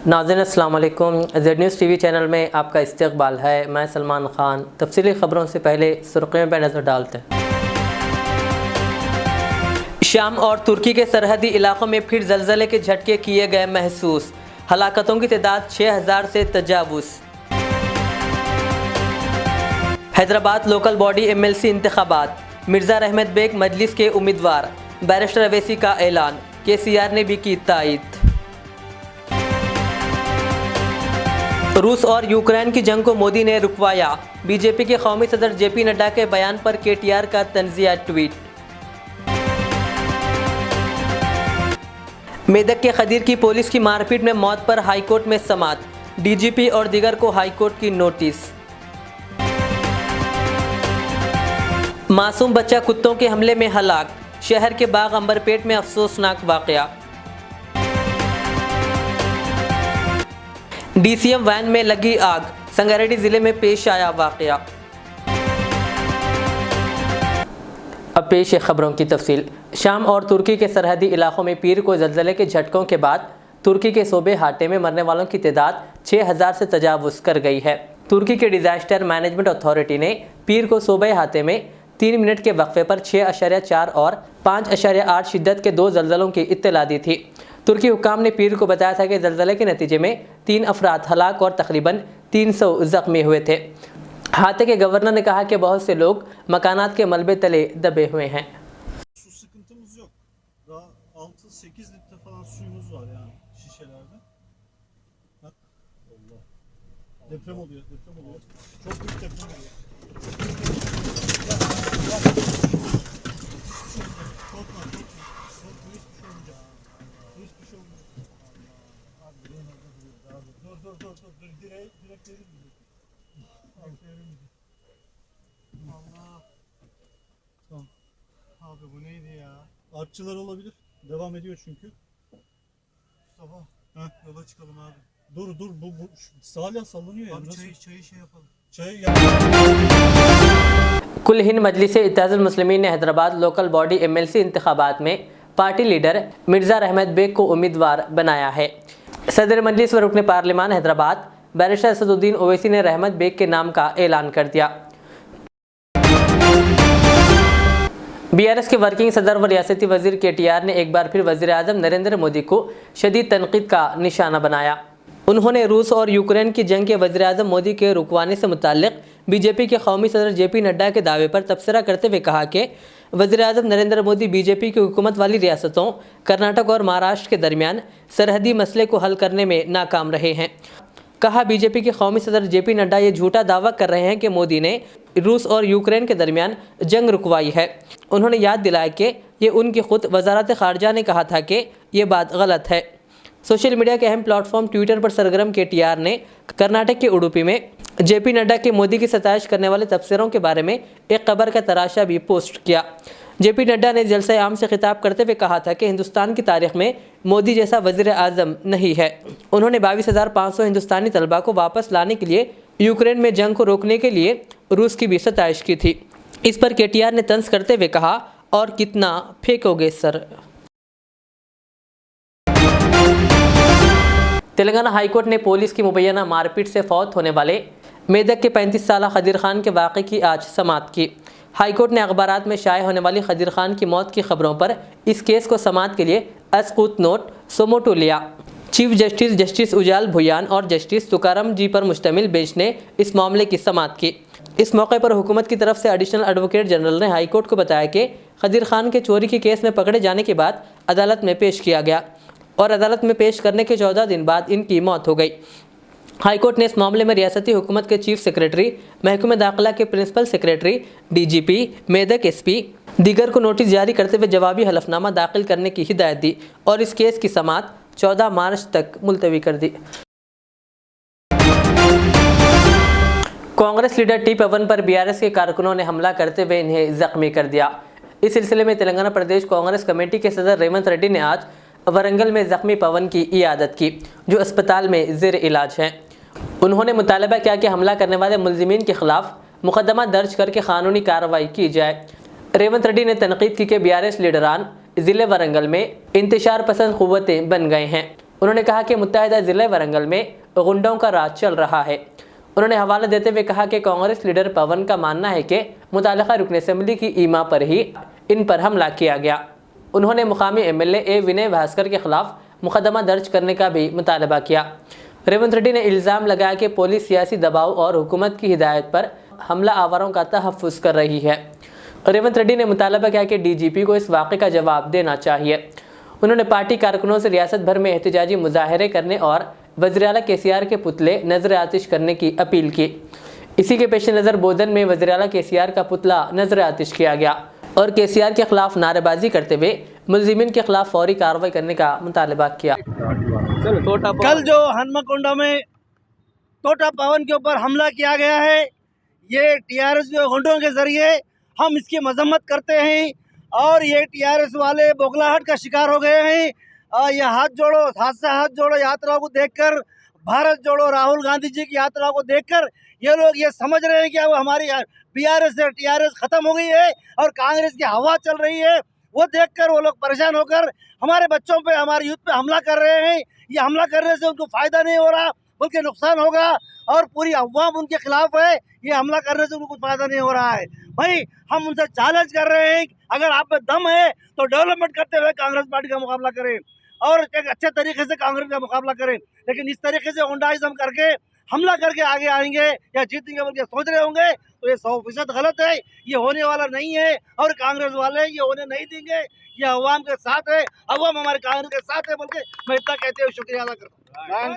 नाज़रीन अस्सलाम वालेकुम। ज़ेड न्यूज़ टीवी चैनल में आपका इस्तकबाल है। मैं सलमान ख़ान। तफसीली ख़बरों से पहले सुर्ख़ियों पर नज़र डालते हैं। शाम और तुर्की के सरहदी इलाक़ों में फिर ज़लज़ले के झटके किए गए महसूस। हलाकतों की तादाद 6000 से तजावुज़। हैदराबाद लोकल बॉडी MLC इंतखाबात, मिर्ज़ा रहमत बेग मजलिस के उम्मीदवार, बैरिस्टर अवैसी का ऐलान, KCR ने भी की तायद। रूस और यूक्रेन की जंग को मोदी ने रुकवाया, BJP के कौमी सदर JP नड्डा के बयान पर KTR का तंज़िया ट्वीट। मेदक के खदीर की पुलिस की मारपीट में मौत पर हाईकोर्ट में समाअत, DGP और दीगर को हाईकोर्ट की नोटिस। मासूम बच्चा कुत्तों के हमले में हलाक, शहर के बाग अंबरपेट में अफसोसनाक वाक़या। DCM वैन में लगी आग, संगारेड्डी जिले में पेश आया वाक़या। अब पेश है खबरों की तफसील। शाम और तुर्की के सरहदी इलाक़ों में पीर को ज़लज़ले के झटकों के बाद तुर्की के सूबे हाटे में मरने वालों की तादाद 6000 से तजावुज़ कर गई है। तुर्की के डिज़ास्टर मैनेजमेंट अथॉरिटी ने पीर को सूबे हाटे में 3 मिनट के वक्फे पर 6.4 और 5.8 शिद्दत के 2 ज़लज़लों की इत्तला दी थी। तुर्की हुक्काम ने पीर को बताया था कि ज़लज़ले के नतीजे में 3 अफराद हलाक और तकरीबन 300 ज़ख्मी हुए थे। हाते के गवर्नर ने कहा कि बहुत से लोग मकानात के मलबे तले दबे हुए हैं। Su sıkıntımız yok. Daha 6-8 litre falan suyumuz var yani şişelerde. Bak. Allah. Deprem oluyor, deprem oluyor. Çok büyük deprem oluyor. Korkma, korkma. Korkma, hiçbir şey olmayacak. Hiçbir şey olmayacak. Dur. Direkt verir mi? Allah. Tamam. Abi bu neydi ya? Artçılar olabilir. Devam ediyor çünkü. Mustafa. Yola çıkalım abi. Dur bu hala sallanıyor ya. Abi çayı şey yapalım. कुल हिंद मजलिस इत्तेहादुल मुस्लिमीन ने Hyderabad local body MLC इंतखाबात में party leader Mirza रहमत bag को उम्मीदवार बनाया है। सदर मजलिस व रुकन पार्लिमान हैदराबाद बैरिस्टर असदुद्दीन ओवैसी ने रहमत बेग के नाम का ऐलान कर दिया। BRS के वर्किंग सदर व रियासती वजीर KTR ने एक बार फिर वज़ीर आज़म नरेंद्र मोदी को शदीद तनकीद का निशाना बनाया। उन्होंने रूस और यूक्रेन की जंग के वज़ीर आज़म मोदी के रुकवाने से मुताल्लिक़ BJP के कौमी सदर JP नड्डा के दावे पर तबसरा करते हुए कहा कि वज़ीर आज़म नरेंद्र मोदी BJP की हुकूमत वाली रियासतों कर्नाटक और महाराष्ट्र के दरमियान सरहदी मसले को हल करने में नाकाम रहे हैं। कहा BJP के कौमी सदर JP नड्डा ये झूठा दावा कर रहे हैं कि मोदी ने रूस और यूक्रेन के दरमियान जंग रुकवाई है। उन्होंने याद दिलाया कि ये उनकी खुद वजारत ख़ारजा ने कहा था कि ये बात गलत है। सोशल मीडिया के अहम प्लेटफॉर्म ट्विटर पर सरगर्म KTR ने कर्नाटक के उडुपी में JP नड्डा के मोदी की सताइश करने वाले तबसरों के बारे में एक खबर का तराशा भी पोस्ट किया। JP नड्डा ने जलसा आम से खिताब करते हुए कहा था कि हिंदुस्तान की तारीख में मोदी जैसा वज़ीर आज़म नहीं है। उन्होंने 22,500 हिंदुस्तानी तलबा को वापस लाने के लिए यूक्रेन में जंग को रोकने के लिए रूस की भी सताइश की थी। इस पर KTR ने तंज करते हुए कहा, और कितना फेंकोगे सर। तेलंगाना हाईकोर्ट ने पुलिस की मुबैना मारपीट से फौत होने वाले मेदक के 35 साला खदीर खान के वाक़े की आज समाअत की। हाईकोर्ट ने अखबारात में शाये होने वाली खदीर खान की मौत की खबरों पर इस केस को समाअत के लिए अस्कूत नोट सोमोटो लिया। चीफ जस्टिस उजाल भुयान और जस्टिस तुकाराम जी पर मुश्तमिल बेंच ने इस मामले की समाअत की। इस मौके पर हुकूमत की तरफ से एडिशनल एडवोकेट जनरल ने हाईकोर्ट को बताया कि खदीर खान के चोरी के केस में पकड़े जाने के बाद अदालत में पेश किया गया और अदालत में पेश करने के 14 दिन बाद इनकी मौत हो गई। हाईकोर्ट ने इस मामले में रियासती हुकूमत के चीफ सेक्रेटरी, महकमे दाखिला के principal secretary, DGP, Medak SP दीगर को नोटिस जारी करते हुए जवाबी हलफनामा दाखिल करने की हिदायत दी और इस केस की समाअत 14 मार्च तक मुलतवी कर दी। कांग्रेस लीडर T पवन पर BRS के कारकुनों ने हमला करते हुए इन्हें जख्मी कर दिया। इस सिलसिले में तेलंगाना प्रदेश कांग्रेस कमेटी के सदर रेवंत रेड्डी ने आज वरंगल में जख्मी पवन की इयादत की, जो अस्पताल में ज़ेर इलाज हैं। उन्होंने मुतालबा किया कि हमला करने वाले मुलजिमीन के खिलाफ मुकदमा दर्ज करके कानूनी कार्रवाई की जाए। रेवंत रेड्डी ने तनकीद की कि BRS लीडरान ज़िले वरंगल में इंतशार पसंद क़ुव्वतें बन गए हैं। उन्होंने कहा कि मुत्तहिदा ज़िले वरंगल में गुंडों का राज चल रहा है। उन्होंने हवाला देते हुए कहा कि कांग्रेस लीडर पवन का मानना है कि मुतालिका रुकन असेंबली की ईमा पर ही इन पर हमला किया गया। उन्होंने मुकामी एमएलए ए विनय भास्कर के खिलाफ मुकदमा दर्ज करने का भी मुतालबा किया। रेवंत रेड्डी ने इल्ज़ाम लगाया कि पुलिस सियासी दबाव और हुकूमत की हिदायत पर हमला आवारों का तहफ़्फ़ुज़ कर रही है। रेवंत रेड्डी ने मुतालबा किया कि डीजीपी को इस वाक़े का जवाब देना चाहिए। उन्होंने पार्टी कारकुनों से रियासत भर में एहतजाजी मुजाहरे करने और वज़ीर आला केसीआर के पुतले नजर आतिश करने की अपील की। इसी के पेश नज़र बोधन में वज़ीर आला केसीआर का पुतला नजर आतिश किया गया और केसीआर के खिलाफ नारेबाजी करते हुए मुलजिमीन के खिलाफ फौरी कार्रवाई करने का मुतालबा किया। कल जो हनुमाकुंडा में तोता पवन के ऊपर हमला किया गया है, ये टीआरएस के गुंडों के जरिए हम इसकी मजम्मत करते हैं और ये टीआरएस वाले बौखलाहट का शिकार हो गए हैं। ये हाथ से हाथ जोड़ो यात्रा को देखकर, भारत जोड़ो राहुल गांधी जी की यात्रा को देखकर ये लोग ये समझ रहे हैं कि अब हमारी बीआरएस से टीआरएस खत्म हो गई है और कांग्रेस की हवा चल रही है। वो देखकर वो लोग परेशान होकर हमारे बच्चों पे, हमारे यूथ पे हमला कर रहे हैं। ये हमला करने से उनको फायदा नहीं हो रहा बल्कि नुकसान होगा और पूरी अवाम उनके खिलाफ है। ये हमला करने से उनको कुछ फायदा नहीं हो रहा है। भाई हम उनसे चैलेंज कर रहे हैं, अगर आप में दम है तो डेवलपमेंट करते हुए कांग्रेस पार्टी का मुकाबला करें और एक अच्छे तरीके से कांग्रेस का मुकाबला करें। लेकिन इस तरीके से गुंडाइज्म करके हमला करके आगे आएंगे या जीतेंगे बल्कि सोच रहे होंगे तो ये 100% गलत है। ये होने वाला नहीं है और कांग्रेस वाले ये होने नहीं देंगे। ये अवाम के साथ है, अवाम हमारे कांग्रेस के साथ है। बल्कि मैं इतना कहते हुए शुक्रिया अदा करता हूँ।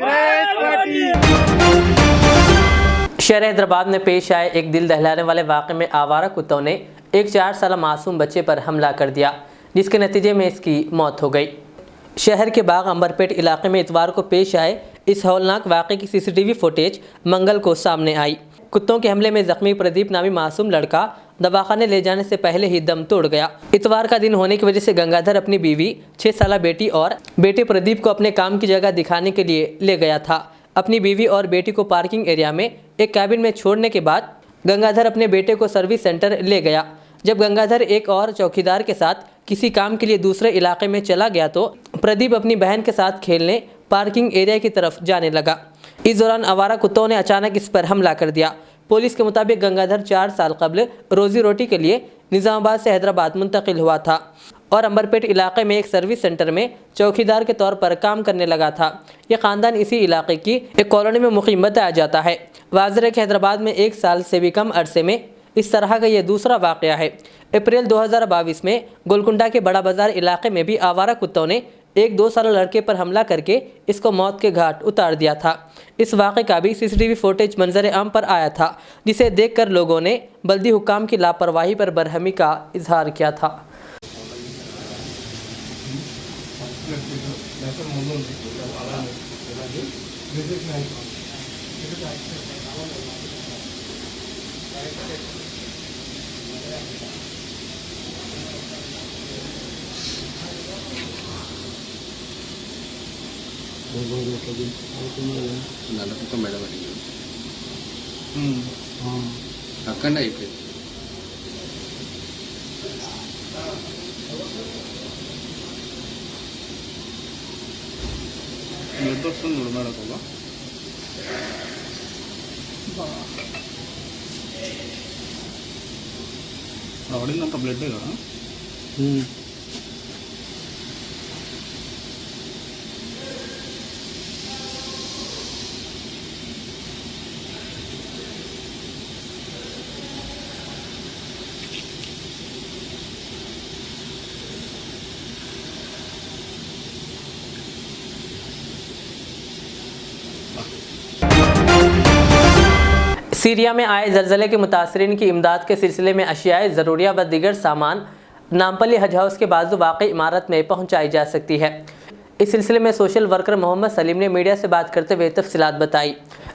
शहर हैदराबाद में पेश आए एक दिल दहलाने वाले वाक़े में आवारा कुत्तों ने एक 4 साल मासूम बच्चे पर हमला कर दिया, जिसके नतीजे में इसकी मौत हो गई। शहर के बाग अंबरपेट इलाके में इतवार को पेश आए इस हौलनाक वाक़े की सीसीटीवी फुटेज मंगल को सामने आई। कुत्तों के हमले में जख्मी प्रदीप नामी मासूम लड़का दवाखाने ले जाने से पहले ही दम तोड़ गया। इतवार का दिन होने की वजह से गंगाधर अपनी बीवी, 6 साला बेटी और बेटे प्रदीप को अपने काम की जगह दिखाने के लिए ले गया था। अपनी बीवी और बेटी को पार्किंग एरिया में एक कैबिन में छोड़ने के बाद गंगाधर अपने बेटे को सर्विस सेंटर ले गया। जब गंगाधर एक और चौकीदार के साथ किसी काम के लिए दूसरे इलाके में चला गया तो प्रदीप अपनी बहन के साथ खेलने पार्किंग एरिया की तरफ जाने लगा। इस दौरान आवारा कुत्तों ने अचानक इस पर हमला कर दिया। पुलिस के मुताबिक गंगाधर 4 साल कबल रोजी रोटी के लिए निज़ामाबाद से हैदराबाद मुंतकिल हुआ था और अंबरपेट इलाके में एक सर्विस सेंटर में चौकीदार के तौर पर काम करने लगा था। यह ख़ानदान इसी इलाके की एक कॉलोनी में मुकीम बताया जाता है। वाज़ेह है कि हैदराबाद में 1 साल से भी कम अरसे में इस तरह का यह दूसरा वाक़या है। अप्रैल 2022 में गोलकुंडा के बड़ा बाजार इलाके में भी आवारा कुत्तों ने एक 2 साल लड़के पर हमला करके इसको मौत के घाट उतार दिया था। इस वाक़े का भी सीसीटीवी फुटेज मंजर आम पर आया था, जिसे देखकर लोगों ने बल्दी हुक्काम की लापरवाही पर बरहमी का इजहार किया था। మేడం అక్కడ అయిపోయింది. బ్లడ్ వస్తుంది మేడం పడిందంత బ్లడ్ కదా. सीरिया में आए ज़लज़ले के मुतासरीन की इमदाद के सिलसिले में अशियाए ज़रूरिया व दीगर सामान नामपल्ली हज हाउस के बाजू वाक़ई इमारत में पहुँचाई जा सकती है। इस सिलसिले में सोशल वर्कर मोहम्मद सलीम ने मीडिया से बात करते हुए तफसीलात बताई।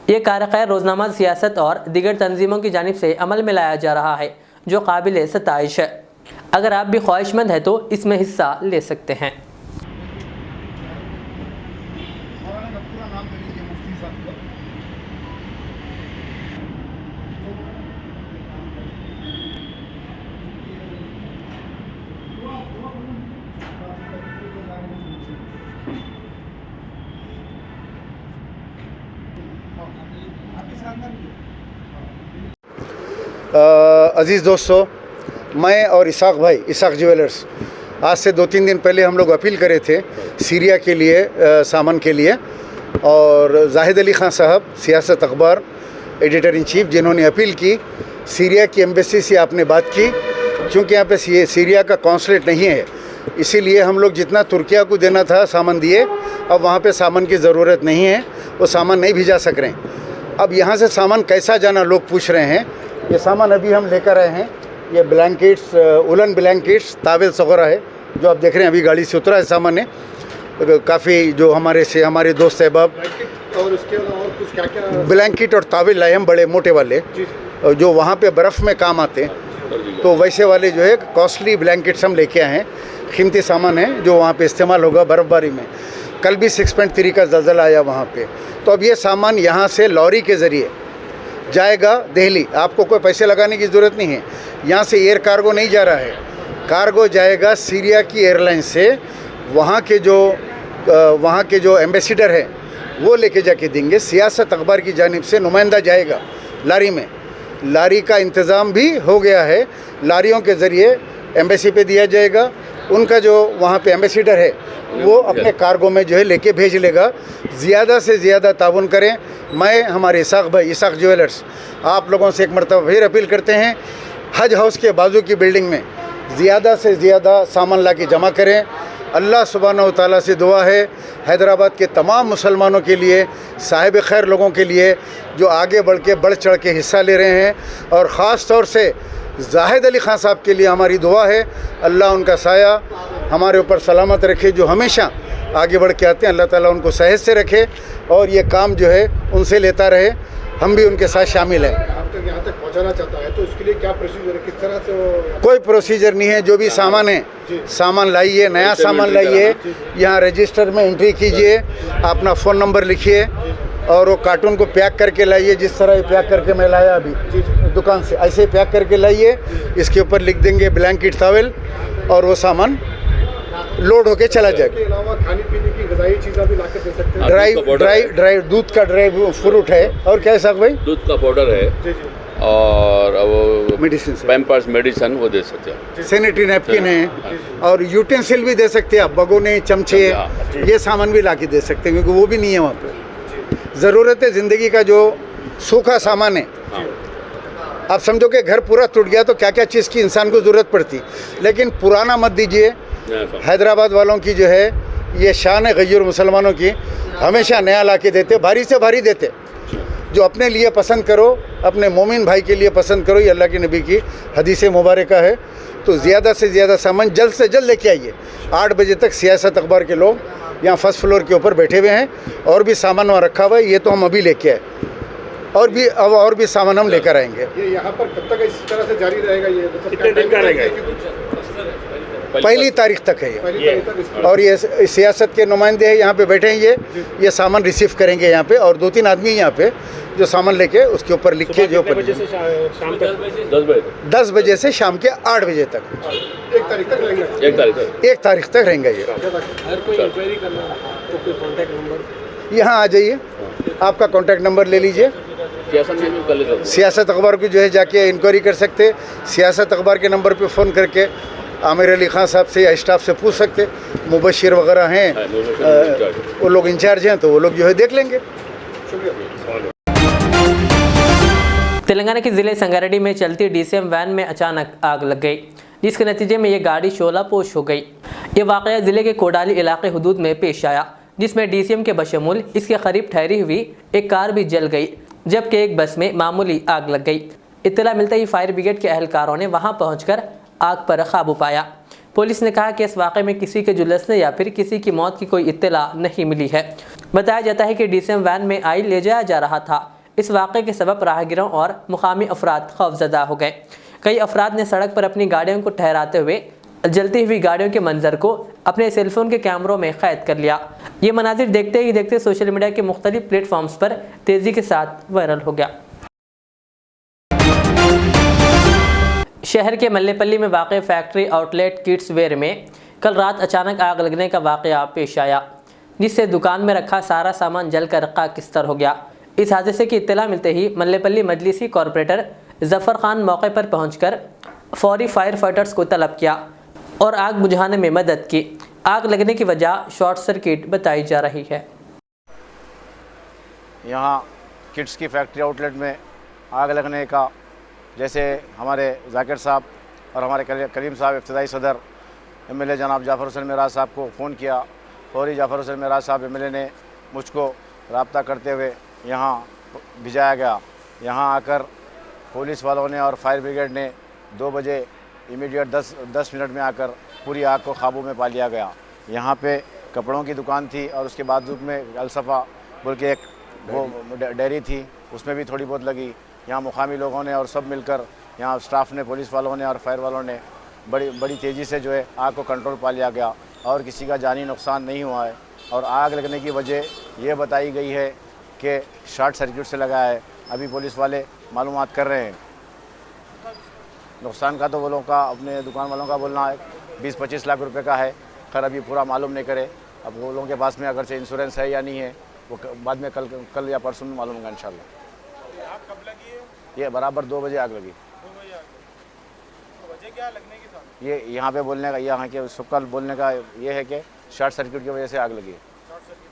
ये कारख़ैर रोज़नामा सियासत और दीगर तंजीमों की जानिब से अमल में लाया जा रहा है, जो काबिल सताइश है। अगर आप भी ख्वाहिशमंद हैं तो इसमें हिस्सा ले सकते हैं। अज़ीज़ दोस्तों, मैं और इसाक भाई, इसाक ज्वेलर्स, आज से 2-3 दिन पहले हम लोग अपील करे थे सीरिया के लिए सामान के लिए, और जाहिद अली ख़ान साहब सियासत अखबार एडिटर इन चीफ, जिन्होंने अपील की सीरिया की एम्बेसी से आपने बात की, क्योंकि यहाँ पे सीरिया का कौंसलेट नहीं है, इसीलिए हम लोग जितना तुर्किया को देना था सामान दिए, अब वहाँ पे सामान की ज़रूरत नहीं है, वो सामान नहीं भिजा सक रहे हैं। अब यहाँ से सामान कैसा जाना लोग पूछ रहे हैं। ये सामान अभी हम लेकर आए हैं, ये ब्लैंकेट्स, उलन ब्लैंकेट्स, तावेल वगैरह है जो आप देख रहे हैं, अभी गाड़ी से उतरा है सामान है, काफ़ी जो हमारे दोस्त अहबाब, और उसके अलावा और कुछ क्या क्या ब्लैंकेट और तावेल लाए हम, बड़े मोटे वाले जो वहाँ पे बर्फ़ में काम आते हैं, तो वैसे वाले जो है कॉस्टली ब्लैंकेट्स हम लेके आए हैं, कीमती सामान है जो वहाँ पे इस्तेमाल होगा बर्फ़बारी में। कल भी 6.3 का ज़लज़ला आया वहाँ पे, तो अब ये सामान यहाँ से लॉरी के ज़रिए जाएगा दिल्ली, आपको कोई पैसे लगाने की ज़रूरत नहीं है, यहाँ से एयर कार्गो नहीं जा रहा है, कार्गो जाएगा सीरिया की एयरलाइन से, वहाँ के जो एम्बेसडर है वो लेके जाके देंगे। सियासत अखबार की जानिब से नुमाइंदा जाएगा लारी में, लारी का इंतज़ाम भी हो गया है, लारियों के ज़रिए एम्बेसी पे दिया जाएगा, उनका जो वहाँ पे एम्बेसडर है वो अपने कार्गो में जो है लेके भेज लेगा। ज़्यादा से ज़्यादा ताउन करें। मैं हमारे इसाक भाई, इसाक ज्वेलर्स, आप लोगों से एक मरतबा फिर अपील करते हैं, हज हाउस के बाजू की बिल्डिंग में ज़्यादा से ज़्यादा सामान ला के जमा करें। अल्लाह सुब्हानहू व तआला से दुआ है हैदराबाद के तमाम मुसलमानों के लिए, साहिब खैर लोगों के लिए जो आगे बढ़ चढ़ के हिस्सा ले रहे हैं, और ख़ास तौर से जाहिद अली ख़ान साहब के लिए हमारी दुआ है, अल्लाह उनका साया हमारे ऊपर सलामत रखे, जो हमेशा आगे बढ़ के आते हैं, अल्लाह ताला उनको सेहत से रखे और ये काम जो है उनसे लेता रहे, हम भी उनके साथ शामिल हैं। आप तक यहाँ तक पहुँचाना चाहता है तो उसके लिए क्या प्रोसीजर है, किस तरह से वो? कोई प्रोसीजर नहीं है, जो भी सामान है सामान लाइए, नया सामान लाइए, यहाँ रजिस्टर में एंट्री कीजिए, अपना फ़ोन नंबर लिखिए और वो कार्टून को पैक करके लाइए, जिस तरह ये पैक करके मैं लाया अभी दुकान से, ऐसे पैक करके लाइए, इसके ऊपर लिख देंगे ब्लैंकेट टॉवेल और वो सामान लोड होके चला जाएगा। इसके अलावा खाने पीने की ग़िज़ाई चीज़ें भी लाकर दे सकते हैं। ड्राई दूध का ड्राई फ्रूट है, और क्या है साहब भाई? दूध का पाउडर है जी जी, और वो मेडिसिन, पैम्पर्स मेडिसन वो दे सकते हैं। सैनिटरी नैपकिन है और यूटेंसिल भी दे सकते हैं आप, भगोने, चमचे, ये सामान भी ला के दे सकते हैं, क्योंकि वो भी नहीं है वहाँ पे। ज़रूरत है ज़िंदगी का जो सूखा सामान है, आप समझो कि घर पूरा टूट गया तो क्या क्या चीज़ की इंसान को ज़रूरत पड़ती, लेकिन पुराना मत दीजिए। हैदराबाद वालों की जो है ये शान है, गैर मुसलमानों की, हमेशा नया ला के देते, भारी से भारी देते। जो अपने लिए पसंद करो, अपने मोमिन भाई के लिए पसंद करो, ये अल्लाह के नबी की हदीस मुबारक है। तो ज़्यादा से ज़्यादा सामान जल्द से जल्द लेके आइए। 8 बजे तक सियासत अखबार के लोग यहाँ फर्स्ट फ्लोर के ऊपर बैठे हुए हैं, और भी सामान वहाँ रखा हुआ है, ये तो हम अभी लेके आए, और भी सामान हम लेकर आएंगे। ये यहाँ पर कब तक इस तरह से जारी रहेगा? ये कितने दिन का रहेगा? 1 तारीख तक है ये, पहली तारीख तक इसका? और ये सियासत के नुमाइंदे हैं यहाँ पे बैठे हैं, ये सामान रिसीव करेंगे यहाँ पे, और 2-3 आदमी यहाँ पे जो सामान लेके उसके ऊपर लिख के जो ऊपर 10 बजे से शाम के 8 बजे तक 1 तारीख तक रहेगा। 1 तारीख तक रहेंगे ये। इंक्वायरी करना तो कोई कॉन्टैक्ट नंबर यहाँ आ जाइए, आपका कॉन्टैक्ट नंबर ले लीजिए, सियासत अखबार को जो है जाके इंक्वायरी कर सकते, सियासत अखबार के नंबर पे फ़ोन करके आमिर अली ख़ान साहब से या स्टाफ से पूछ सकते, मुबशिर वगैरह हैं, वो लोग इंचार्ज हैं, तो वो लोग जो है देख लेंगे। तेलंगाना के ज़िले संगारेड्डी में चलती डीसीएम वैन में अचानक आग लग गई, जिसके नतीजे में ये गाड़ी शोलापोश हो गई। ये वाक़या ज़िले के कोडाली इलाके हुदूद में पेश आया, जिसमें डीसीएम के बशमूल इसके करीब ठहरी हुई एक कार भी जल गई, जबकि एक बस में मामूली आग लग गई। इत्तला मिलते ही फायर ब्रिगेड के एहलकारों ने वहां पहुंचकर आग पर काबू पाया। पुलिस ने कहा कि इस वाक़े में किसी के झुलसने या फिर किसी की मौत की कोई इत्तला नहीं मिली है। बताया जाता है कि डीसीएम वैन में आइल ले जाया जा रहा था। इस वाक़े के सबब राहगीरों और मुकामी अफराद खौफजदा हो गए। कई अफराद ने सड़क पर अपनी गाड़ियों को ठहराते हुए जलती हुई गाड़ियों के मंजर को अपने सेलफोन के कैमरों में कैद कर लिया। ये मनाजिर देखते ही देखते सोशल मीडिया के मुख्तलिफ प्लेटफॉर्म्स पर तेज़ी के साथ वायरल हो गया। शहर के मल्लेपल्ली में वाक़ फैक्ट्री आउटलेट किड्स वेयर में कल रात अचानक आग लगने का वाक़या पेश आया, जिससे दुकान में रखा सारा सामान जलकर खाकिस्तर हो गया। इस हादसे की इत्तला मिलते ही मल्लेपल्ली मजलिसी कॉरपोरेटर जफ़र खान मौके पर पहुंचकर फौरी फायर फाइटर्स को तलब किया और आग बुझाने में मदद की। आग लगने की वजह शॉर्ट सर्किट बताई जा रही है। यहाँ किड्स की फैक्ट्री आउटलेट में आग लगने का, जैसे हमारे जाकिर साहब और हमारे करीम साहब इब्तदाई सदर एमएलए जनाब जाफ़र हुसैन मेराज साहब को फ़ोन किया। फौरी जाफ़र हुसैन मेराज साहब एमएलए ने मुझको रब्ता करते हुए यहाँ भिजाया गया। यहाँ आकर पुलिस वालों ने और फायर ब्रिगेड ने 2 बजे इमीडिएट 10 मिनट में आकर पूरी आग को काबू में पा लिया गया। यहाँ पे कपड़ों की दुकान थी और उसके बाद में अलसफ़ा बोल के एक वो डेयरी थी, उसमें भी थोड़ी बहुत लगी। यहाँ मुकामी लोगों ने और सब मिलकर, यहाँ स्टाफ ने, पुलिस वालों ने और फायर वालों ने बड़ी तेज़ी से जो है आग को कंट्रोल पा लिया गया और किसी का जानी नुकसान नहीं हुआ है। और आग लगने की वजह ये बताई गई है कि शॉर्ट सर्किट से लगा है। अभी पुलिस वाले मालूमात कर रहे हैं। नुकसान का तो वो लोगों का, अपने दुकान वालों का बोलना है 20-25 लाख रुपए का है। खैर अभी पूरा मालूम नहीं करे, अब वो लोगों के पास में अगर से इंश्योरेंस है या नहीं है वो बाद में कल या परसों में मालूम होगा इंशाल्लाह। आग कब लगी है? ये बराबर 2 बजे आग लगी। 2 बजे आग लगी। तो वजह क्या लगने की साथ? ये यहाँ पे बोलने का, यहाँ के सुकल बोलने का ये है कि शॉर्ट सर्किट की वजह से आग लगी है। शॉर्ट सर्किट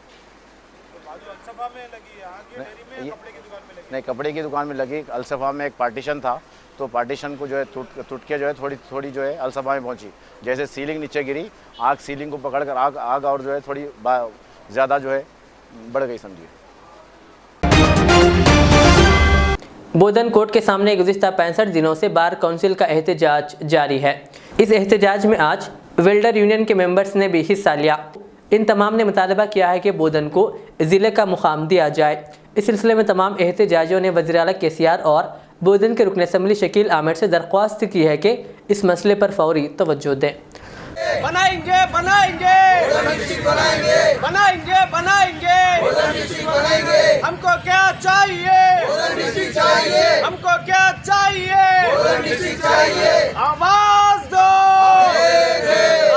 तो बाजू अलसफा में लगी है आग, ये डेयरी में, कपड़े की दुकान में लगी? नहीं, कपड़े की दुकान में लगी। अलसफा में एक पार्टीशन था, तो पार्टीशन को जो है टूट के जो है थोड़ी जो है अलसफा में पहुंची। जैसे सीलिंग नीचे गिरी, आग सीलिंग को पकड़कर आग और जो है थोड़ी ज़्यादा जो है बढ़ गई समझिए। बोधन कोर्ट के सामने गुज़िश्ता 65 दिनों से बार काउंसिल का एहतजाज जारी है। इस एहतजाज में आज वेल्डर यूनियन के मेंबर्स ने भी हिस्सा लिया। इन तमाम ने मुतालबा किया है कि बोधन को ज़िले का मुकाम दिया जाए। इस सिलसिले में तमाम एहतजाजियों ने वज़ीर आला KCR और बोधन के रुकन असम्बली शकील आमिर से दरख्वास्त की है कि इस मसले पर फौरी तवज्जो दें। बनाएंगे बनाएंगे बनाएंगे बनाएंगे बनाएंगे हमको क्या चाहिए? हमको क्या चाहिए? आवाज दो,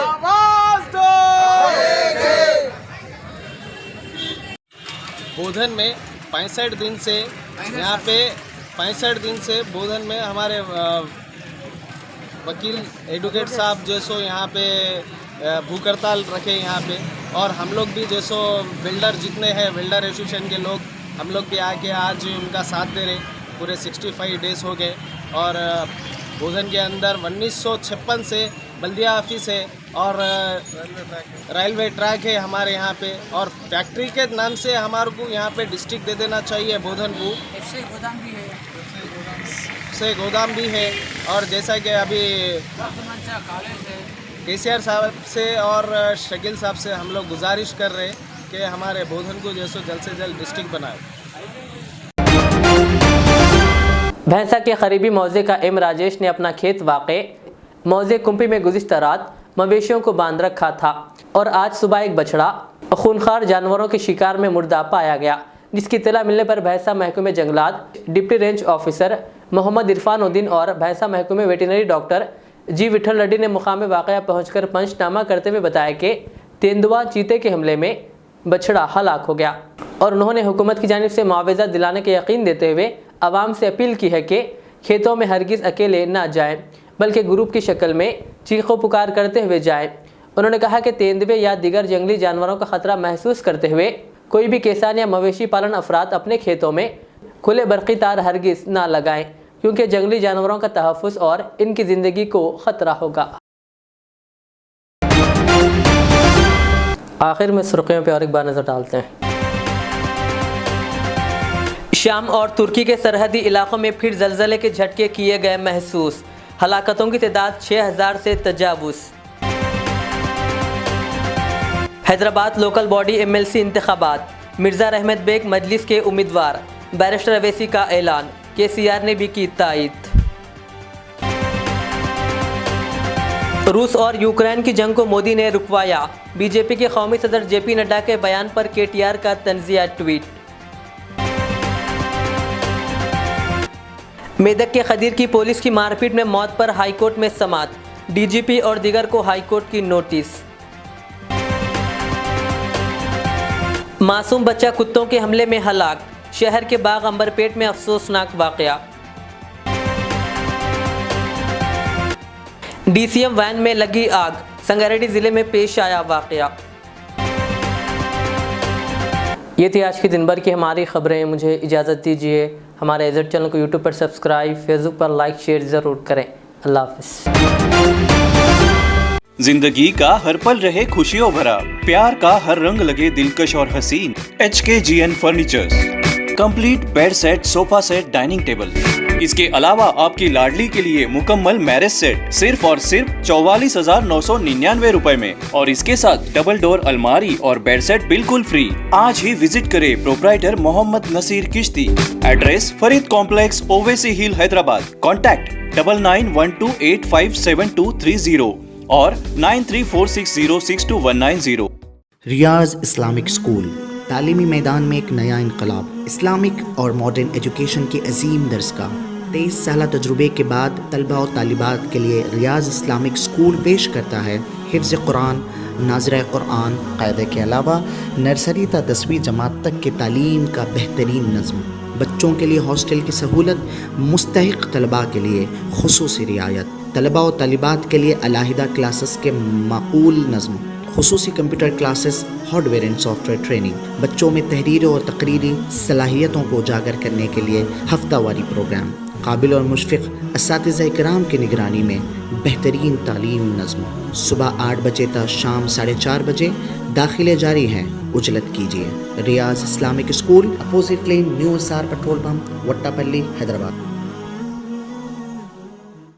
आवाज दो। बोधन में 65 दिन से यहाँ पे 65 दिन से बोधन में हमारे वकील एडवोकेट साहब जैसो यहाँ पे भूख हड़ताल रखे यहाँ पे, और हम लोग भी जैसो बिल्डर जितने हैं, बिल्डर एसोसिएशन के लोग, हम लोग भी आके आज उनका साथ दे रहे। पूरे 65 डेज़ हो गए और बोधन के अंदर 1956 से बल्दिया ऑफिस है और रेलवे ट्रैक है हमारे यहाँ पे, और फैक्ट्री के नाम से हमारे को यहाँ पे डिस्ट्रिक्ट दे देना चाहिए बोधन को। से गोदाम भी है। और जैसा कि अभी KCR साहब से और शकील साहब से हम लोग गुजारिश कर रहे हैं कि हमारे बोधन को जैसो जल्द से जल्द डिस्ट्रिक्ट बनाए। भैंसा के करीबी मौजे का एम राजेश ने अपना खेत वाक़े मौजे कुंपी में गुज़िश्ता रात मवेशियों को बांध रखा था और आज सुबह एक बछड़ा खूनखार जानवरों के शिकार में मुर्दा पाया गया, जिसकी इत्तला मिलने पर भैंसा महकमे जंगलात deputy range officer Mohammed Irfan Uddin और भैंसा महकमे veterinary doctor G Vithal Reddy ने मुकाम वाक़या पहुंचकर पंचनामा करते हुए बताया कि तेंदुआ चीते के हमले में बछड़ा हलाक हो गया और उन्होंने हुकूमत की जानिब से मुआवजा दिलाने के यकीन देते हुए आवाम से अपील की है कि खेतों में हरगिज़ अकेले ना जाएं, बल्कि ग्रुप की शक्ल में चीखों पुकार करते हुए जाएं। उन्होंने कहा कि तेंदुए या दीगर जंगली जानवरों का ख़तरा महसूस करते हुए कोई भी किसान या मवेशी पालन अफराद अपने खेतों में खुले बरक़ी तार हरगिज़ ना लगाएं, क्योंकि जंगली जानवरों का तहफ़्फ़ुज़ और इनकी ज़िंदगी को ख़तरा होगा। आखिर में सुर्खियों पर और एक बार नज़र डालते हैं। शाम और तुर्की के सरहदी इलाकों में फिर ज़लज़ले के झटके किए गए महसूस, हलाकतों की तादाद 6000 से तजावुज़। हैदराबाद लोकल बॉडी MLC इंतखाबात, मिर्ज़ा रहमत बेग मजलिस के उम्मीदवार, बैरिस्टर अवैसी का ऐलान, KCR ने भी की तायीद। रूस और यूक्रेन की जंग को मोदी ने रुकवाया, BJP के कौमी सदर JP नड्डा के बयान पर KTR का तंज़िया ट्वीट। मेदक के खदीर की पुलिस की मारपीट में मौत पर हाईकोर्ट में समाअत, DGP और दीगर को हाईकोर्ट की नोटिस। मासूम बच्चा कुत्तों के हमले में हलाक, शहर के बाग अंबरपेट में अफसोसनाक वाक़या। PCM वैन में लगी आग, संगारेड्डी जिले में पेश आया वाकया। ये थी आज की दिन भर की हमारी खबरें। मुझे इजाज़त दीजिए। हमारे एजेड चैनल को यूट्यूब पर सब्सक्राइब, फेसबुक पर लाइक शेयर ज़रूर करें। अल्लाह हाफ़िज़। जिंदगी का हर पल रहे खुशियों भरा, प्यार का हर रंग लगे दिलकश और हसीन। HKGN furnitures, complete bed set, sofa set, dining table. इसके अलावा आपकी लाडली के लिए मुकम्मल मैरिज सेट सिर्फ और सिर्फ 44,999 रुपए में, और इसके साथ डबल डोर अलमारी और बेड सेट बिल्कुल फ्री। आज ही विजिट करें proprietor Mohammed Naseer Chishti. Address Farid complex, Owaisi hill, Hyderabad. Contact 9912857230 और 9346062190। रियाज इस्लामिक स्कूल, तालीमी मैदान में एक नया इनकलाब। इस्लामिक और मॉडर्न एजुकेशन की अजीम दरसगाह। 23 साल तजुर्बे के बाद तलबा और तालिबात के लिए रियाज इस्लामिक स्कूल पेश करता है हिफ्ज़ कुरान, नाज़िरा कुरान क़ायदे के अलावा नर्सरी ता 10वीं जमात तक की तालीम का बेहतरीन नज़्म। बच्चों के लिए हॉस्टल की सहूलत, मुस्तहिक़ तलबा के लिए खुसूसी रियायत, तलबा और तालिबात के लिए अलहदा क्लासेस के माकूल नज़्म, खुसूसी computer classes, hardware and software training. बच्चों में तहरीरी और तकरीरी सलाहियतों को उजागर करने के लिए हफ्तावारी प्रोग्राम। काबिल और मुशफ़िक़ असातिज़ा इकराम की निगरानी में बेहतरीन तालीम नज़्म। सुबह 8 बजे तक शाम 4:30 बजे दाखिले जारी हैं। उजलत कीजिए। Riyaz Islamic school, opposite lane, new SR petrol pump, Vattepally, Hyderabad.